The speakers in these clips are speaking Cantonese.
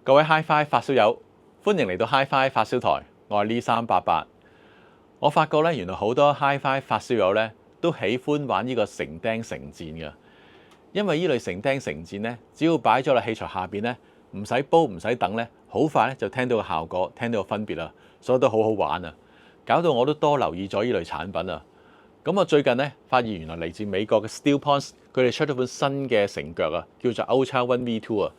各位 HiFi 發燒友，歡迎嚟到 HiFi 發燒台，我係呢388。我發覺咧，原來好多 HiFi 發燒友咧都喜歡玩呢個成釘成箭嘅，因為呢類成釘成箭咧，只要擺咗落器材下邊咧，唔使煲唔使等咧，好快咧就聽到個效果，聽到個分別啦，所以都好好玩啊！搞到我都多留意咗呢類產品啊！咁我最近咧發現原來嚟自美國嘅 StillPonds 佢哋出咗款新嘅繩腳啊，叫做 Ultra One V2 啊。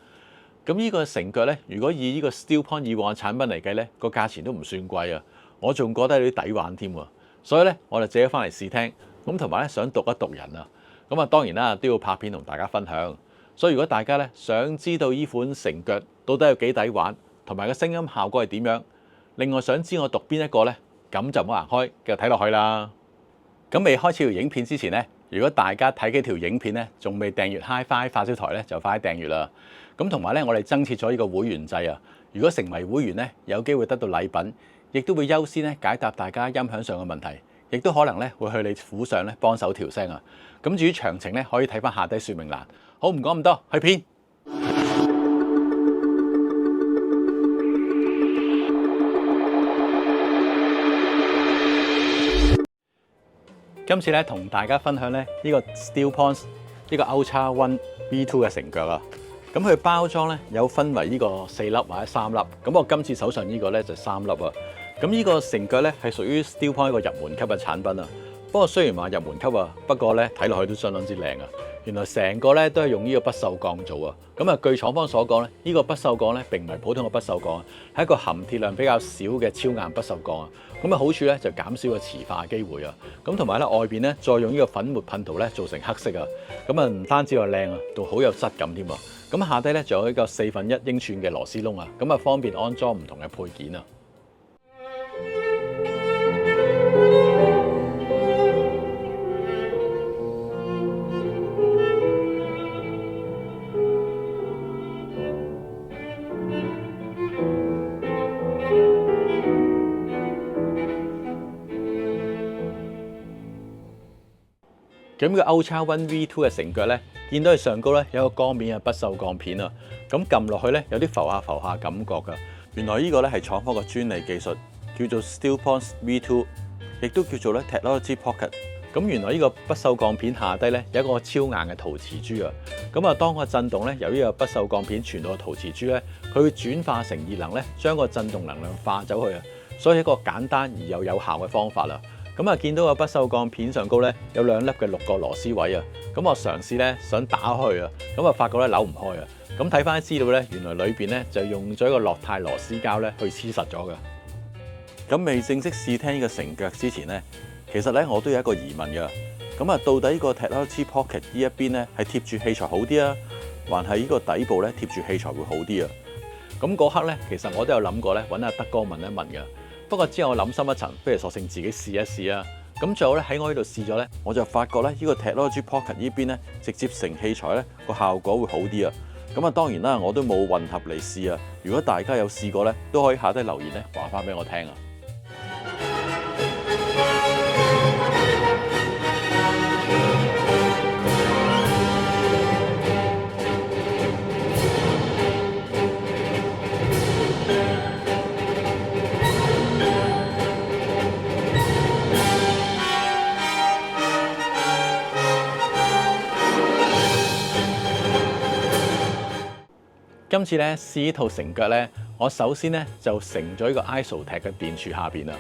咁呢個繩腳咧，如果以呢個 StillPonds 以往嘅產品嚟計咧，個價錢都唔算貴啊，我仲覺得有啲抵玩添喎。所以咧，我就借咗翻嚟試聽，咁同埋咧想讀一讀人啊。咁啊，當然啦，都要拍片同大家分享。所以如果大家咧想知道呢款繩腳到底有幾抵玩，同埋個聲音效果係點樣，另外想知我讀邊一個咧，咁就唔好行開，繼續睇落去啦。咁未開始條影片之前咧，如果大家睇幾條影片咧，仲未訂閱 HiFi 發燒台咧，就快啲訂閱啦。咁同埋咧，我哋增設咗呢個會員制啊。如果成為會員咧，有機會得到禮品，亦都會優先咧解答大家音響上嘅問題，亦都可能咧會去你府上咧幫手調聲啊。咁至於詳情咧，可以睇翻下低說明欄。好，唔講咁多，去片。今次咧同大家分享咧呢個 StillPonds 呢個 Ultra One V2 嘅繩腳啊。咁佢包裝咧有分為呢個4粒或者3粒。咁我今次手上呢個咧就3粒啊。咁呢個繩腳咧係屬於 StillPonds 一個入門級嘅產品啊。不過雖然話入門級啊，不過咧睇落去都相當之靚啊。原來成個咧都係用呢個不鏽鋼做啊。咁啊，據廠方所講咧，呢個不鏽鋼咧並唔係普通嘅不鏽鋼啊，係一個含鐵量比較少嘅超硬不鏽鋼啊。咁啊，好處咧就減少個磁化機會啊。咁同埋咧外邊咧再用呢個粉末噴塗咧做成黑色啊。咁啊唔單止話靚啊，仲好有質感添啊。咁下低咧仲有一個1/4英寸嘅螺絲窿啊。咁啊方便安裝唔同嘅配件啊。咁個 Ultra One V2 嘅繩腳咧，見到佢上高咧有個光面嘅不鏽鋼片啊，咁撳落去咧有啲浮下感覺㗎。原來呢個咧係廠方嘅專利技術，叫做 StillPonds V2， 亦都叫做咧 Technology Pocket。咁原來呢個不鏽鋼片下低咧有一個超硬嘅陶瓷珠啊。咁啊，當個震動咧由呢個不鏽鋼片傳到個陶瓷珠咧，佢會轉化成熱能咧，將個震動能量化走去啊。所以一個簡單而又有效嘅方法啦。咁啊，見到個不鏽鋼片上高咧有2粒嘅6個螺絲位啊。咁我嘗試咧想打開啊，咁啊發覺咧扭唔開啊。咁睇翻啲資料咧，原來裏邊咧就用咗一個樂泰螺絲膠咧去黐實咗嘅。咁未正式試聽呢個繩腳之前咧，其實咧我都有一個疑問㗎。咁啊，到底呢個 Technology Pocket 呢一邊咧係貼住器材好啲啊，還係呢個底部咧貼住器材會好啲啊？咁嗰刻咧，其實我都有諗過咧揾阿德哥問一問㗎。不過之後我諗深一層，不如索性自己試一試啊！咁最後咧喺我呢度試咗咧，我就發覺咧呢個 Technology Pocket 呢邊咧直接成器材咧個效果會好啲啊！咁啊當然啦，我都冇混合嚟試啊！如果大家有試過咧，都可以下低留言咧話翻俾我聽啊！今次咧試呢套繩腳咧，我首先咧就成咗呢個 Isotech 嘅電柱下邊啊。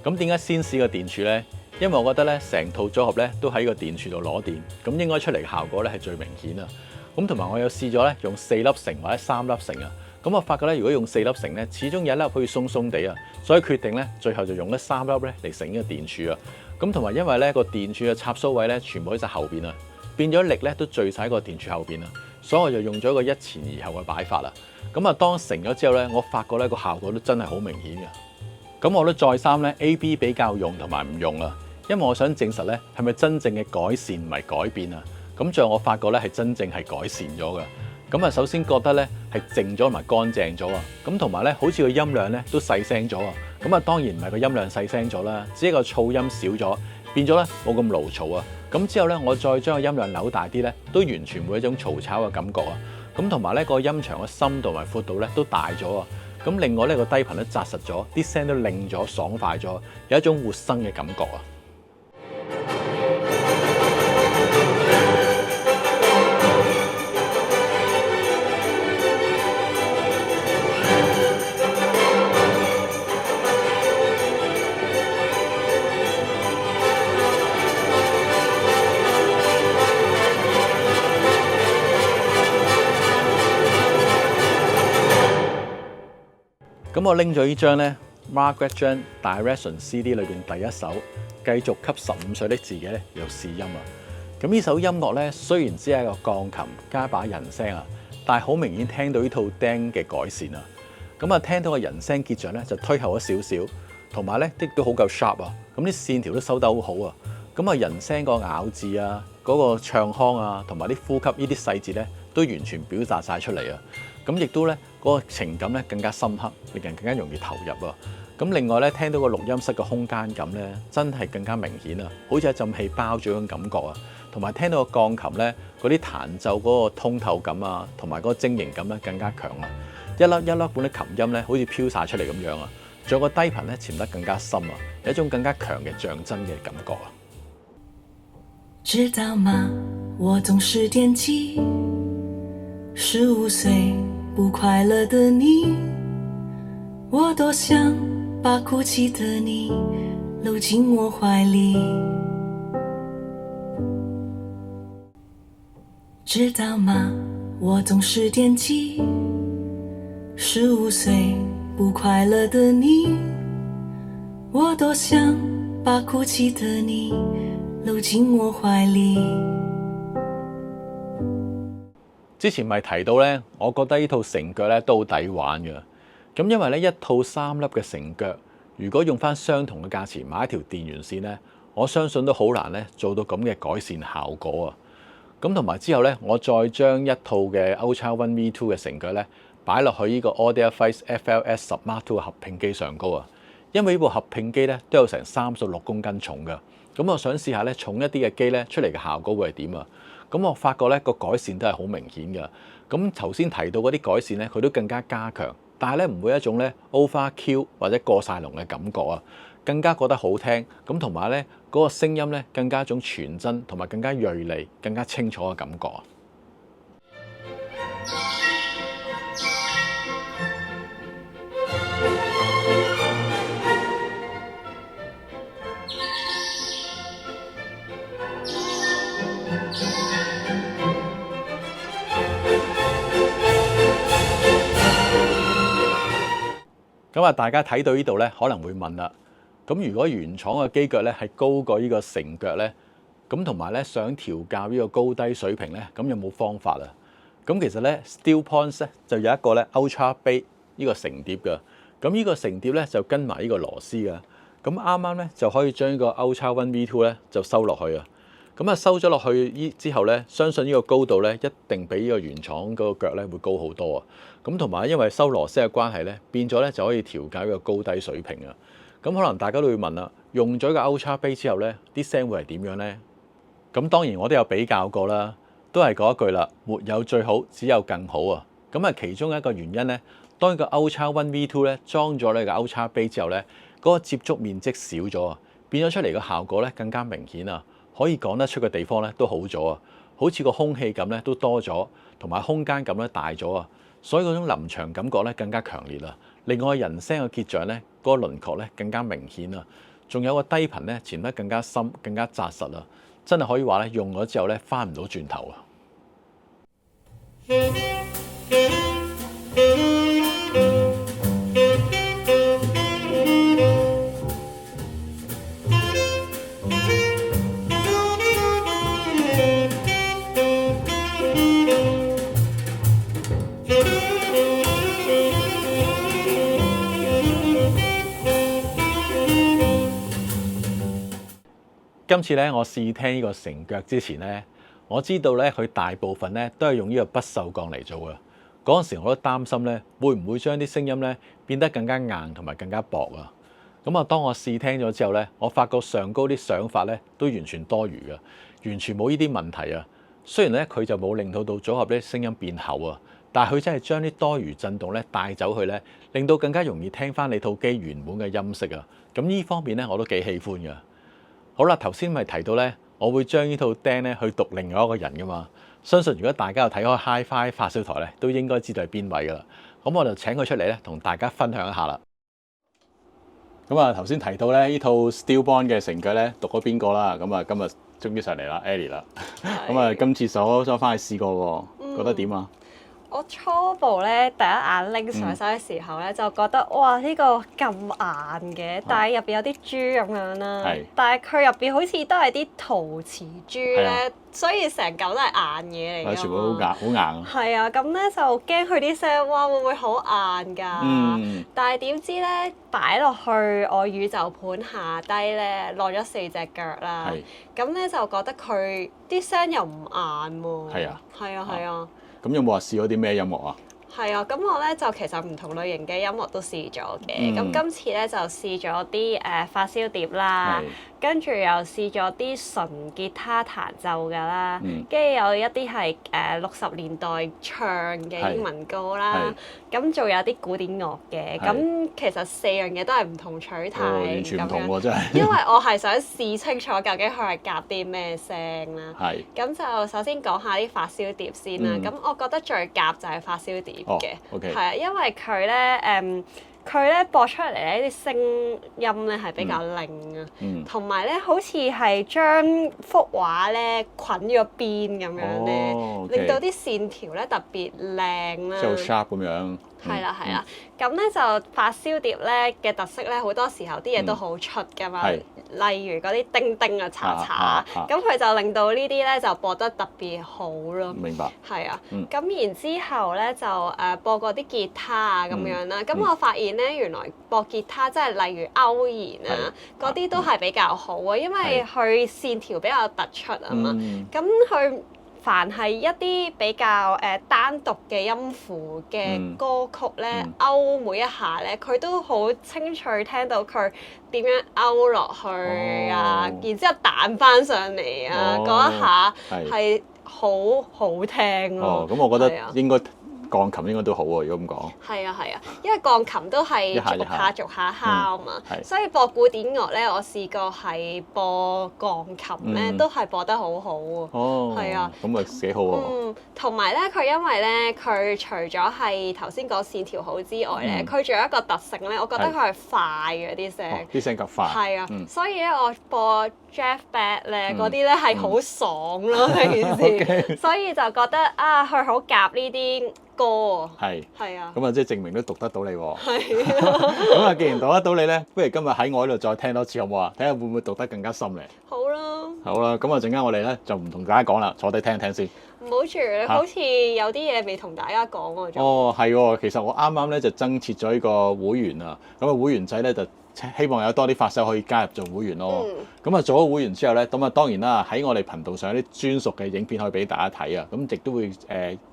咁點解先試個電柱咧？因為我覺得咧成套組合咧都喺個電柱度攞電，咁應該出嚟嘅效果咧係最明顯啊。咁同埋我有試咗咧用4粒繩或者3粒繩啊。咁我發覺咧如果用4粒繩咧，始終有一粒好似鬆鬆地啊，所以決定咧最後就用咗3粒咧嚟繩呢個電柱啊。咁同埋因為咧個電柱嘅插蘇位咧全部喺晒後邊啊，變咗力咧都聚晒喺個電柱後邊啊。所以我就用咗一個一前二後嘅擺法啦。咁啊，當成咗之後咧，我發覺咧個效果都真係好明顯嘅。咁我都再三咧 A/B 比較用同埋唔用啊，因為我想證實咧係咪真正嘅改善唔係改變啊。咁最後我發覺咧係真正係改善咗嘅。咁啊，首先覺得咧係靜咗同埋乾淨咗啊。咁同埋咧好似個音量咧都細聲咗啊。咁啊，當然唔係個音量細聲咗啦，只係個噪音少咗，變咗咧冇咁嘈嘈啊。咁之後咧，我再將個音量扭大啲咧，都完全冇一種嘈吵嘅感覺啊。咁同埋咧個音場嘅深度同埋闊度咧都大咗啊！咁另外呢個低頻咧紮實咗，啲聲都靚咗、爽快咗，有一種活生嘅感覺啊！咁我拎咗呢張咧 Margaret Chan Direction CD 裏邊第一首，繼續給15歲的自己咧有試音啊！咁呢首音樂咧雖然只係一個鋼琴加把人聲啊，但係好明顯聽到呢套釘嘅改善啊！咁啊聽到個人聲結像咧就推後咗少少，同埋咧亦都好夠 sharp 啊！咁啲線條都收得好好啊！咁啊人聲個咬字啊、嗰個唱腔啊，同埋啲呼吸呢啲細節咧都完全表達晒出嚟啊！咁亦都咧嗰個情感咧更加深刻，令人更加容易投入啊！咁另外咧聽到個錄音室嘅空間感咧真係更加明顯啊！好似一陣氣包住嗰種感覺啊！同埋聽到個鋼琴咧嗰啲彈奏嗰個通透感啊，同埋嗰個晶瑩感咧更加強啊！一粒一粒嗰啲琴音咧好似飄晒出嚟咁樣啊！仲有個低頻咧潛得更加深啊！有一種更加強嘅象真嘅感覺啊！知道嗎？我總是惦記15歲不快樂的你，我多想把哭泣的你摟進我懷裡。知道嗎？我總是惦記15歲不快樂的你，我多想把哭泣的你摟進我懷裡。之前咪提到咧，我覺得呢套繩腳咧都好抵玩嘅。咁因為咧一套3粒嘅繩腳，如果用翻相同嘅價錢買一條電源線咧，我相信都好難咧做到咁嘅改善效果啊。咁同埋之後咧，我再將一套嘅 Ultra One V2 嘅繩腳咧擺落去呢個 Audiofice FLS 10 Mark II 嘅合併機上高啊。因為呢部合併機咧都有成36公斤重㗎。咁我想試下咧重一啲嘅機咧出嚟嘅效果會係點啊？咁我發覺咧個改善都係好明顯嘅。咁頭先提到嗰啲改善咧，佢都更加加強，但係咧唔會一種咧 overkill 或者過晒龍嘅感覺啊，更加覺得好聽。咁同埋咧嗰個聲音咧更加一種傳真，同埋更加銳利、更加清楚嘅感覺啊！咁啊，大家睇到呢度咧，可能會問啦。咁如果原廠嘅機腳咧係高過呢個繩腳咧，咁同埋咧想調校呢個高低水平咧，咁有冇方法啊？咁其實咧 StillPoints 咧就有一個咧 Ultra Bass 呢個繩碟㗎。咁呢個繩碟咧就跟埋呢個螺絲㗎。咁啱啱咧就可以將呢個 Ultra One V2 咧就收落去啊。咁啊收咗落去之後咧，相信呢個高度咧一定比呢個原廠嗰個腳咧會高好多啊！咁同埋因為收螺絲嘅關係咧，變咗咧就可以調校呢個高低水平啊！咁可能大家都會問啦，用咗個 Ultra Bass 之後咧，啲聲會係點樣咧？咁當然我都有比較過啦，都係嗰一句啦，沒有最好，只有更好啊！咁啊，其中一個原因咧，當個 Ultra One V2 咧裝咗呢個 Ultra Bass 之後咧，嗰個接觸面積少咗啊，變咗出嚟嘅效果咧更加明顯啊！可以講得出嘅地方咧都好咗啊，好似個空氣感咧都多咗，同埋空間感咧大咗啊，所以嗰種臨場感覺咧更加強烈啦。另外人聲嘅結像咧，嗰個輪廓咧更加明顯啊，仲有個低頻咧潛得更加深、更加紮實啊，真係可以話咧用咗之後咧翻唔到轉頭啊！今次咧，我試聽呢個繩腳之前咧，我知道咧佢大部分咧都係用呢個不鏽鋼嚟做嘅。嗰陣時我都擔心咧，會唔會將啲聲音咧變得更加硬同埋更加薄啊？咁啊，當我試聽咗之後咧，我發覺上高啲想法咧都完全多餘嘅，完全冇呢啲問題啊！雖然咧佢就冇令到組合咧聲音變厚啊，但係佢真係將啲多餘震動咧帶走去咧，令到更加容易聽翻你套機原本嘅音色啊。咁呢方面咧我都幾喜歡㗎。好啦，頭先咪提到咧，我會將呢套釘咧去讀另外一個人㗎嘛。相信如果大家有睇開 Hi-Fi 發燒台咧，都應該知道係邊位㗎啦。咁我就請佢出嚟咧，同大家分享一下啦。咁啊，頭先提到咧，呢套 Steelbond 嘅成腳咧，讀咗邊個啦？咁啊，今日終於上嚟啦 ，Ellie 啦。咁啊，今次手翻去試過喎，覺得點啊？我初步咧第一眼拎上手嘅時候咧，就覺得哇呢個咁硬嘅，但係入邊有啲珠咁樣啦。但係佢入邊好似都係啲陶瓷珠咧，所以成嚿都係硬嘢嚟㗎嘛。全部好硬，好硬。係啊，咁咧就驚佢啲聲，哇會唔會好硬㗎？但係點知咧擺落去我宇宙盤下低咧，落咗4隻腳啦。咁咧就覺得佢啲聲又唔硬喎。係啊。係啊，係啊。咁有冇話試過啲咩音樂啊？係啊，咁我咧就其實唔同類型嘅音樂都試咗嘅。咁今次咧就試咗啲發燒碟啦，跟住又試咗啲純吉他彈奏㗎啦，跟住有一啲係60年代唱嘅英文歌啦，咁仲有啲古典樂嘅。咁其實4樣嘢都係唔同取態，完全唔同喎，真係。因為我係想試清楚究竟佢係夾啲咩聲啦。咁就首先講下啲發燒碟先啦。咁我覺得最夾就係發燒碟嘅，係啊，因為佢咧播出嚟咧啲聲音咧係比較靚啊，同埋咧好似係將幅畫咧捆咗邊咁樣咧，令到啲線條咧特別靚啦，即係好 sharp 咁樣。係啦係啦，咁咧就發燒碟咧嘅特色咧，好多時候啲嘢都好出㗎嘛，例如嗰啲叮叮啊、查查，咁佢就令到呢啲咧就播得特別好咯。明白。係啊，咁然之後咧就播過啲吉他啊咁樣啦，咁我發現咧原來播吉他即係例如歐弦啊嗰啲都係比較好啊，因為佢線條比較突出啊嘛，咁佢凡係一啲比較單獨嘅音符嘅歌曲咧，勾每一下咧，佢都好清脆聽到佢點樣勾落去啊，然之後彈翻上嚟啊，嗰一下係好聽咯。咁我覺得應該鋼琴應該都好喎，如果咁講。係啊，因為鋼琴都係逐下敲啊嘛，所以播古典樂咧，我試過係播鋼琴咧，都係播得好好喎。係啊，咁啊幾好喎。同埋咧，佢因為咧，佢除咗係頭先講線條好之外咧，佢仲有一個特性咧，我覺得佢係快嘅啲聲，啲聲夠快。係啊，所以咧我播 Jeff Beck 咧嗰啲咧係好爽咯呢件事，所以就覺得啊，佢好夾呢啲歌。係啊。咁啊，即係證明都讀得到你喎。咁啊，既然讀得到你咧，不如今日喺我呢度再聽多次好唔好啊？睇下會唔會讀得更加深咧？好啦。好啦，咁啊陣間我哋咧就唔同大家講啦，坐低聽一聽先。唔好住，你好似有啲嘢未同大家講喎。係喎，其實我啱啱咧就增設咗呢個會員啊，咁啊會員仔咧就希望有多啲發燒可以加入做會員咯。咁啊做咗會員之後咧，咁啊當然啦，喺我哋頻道上有啲專屬嘅影片可以俾大家睇啊。咁亦都會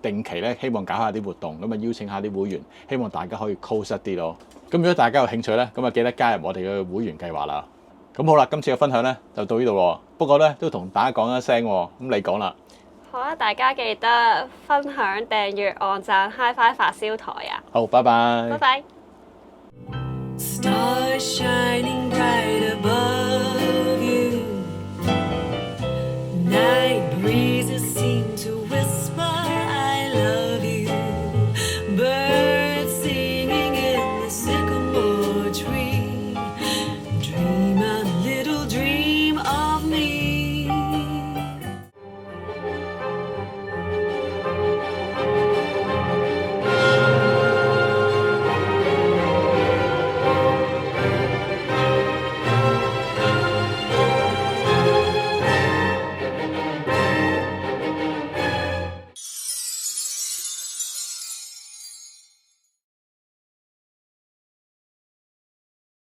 定期咧，希望搞下啲活動，咁啊邀請下啲會員，希望大家可以 close 啲咯。咁如果大家有興趣咧，咁啊記得加入我哋嘅會員計劃啦。咁好啦，今次嘅分享咧就到呢度喎。不過咧都同大家講一聲喎，咁你講啦。好啦，大家記得分享、訂閱、按讚 Hi-Fi 發燒台啊！好，拜拜。拜拜。Stars shining brighter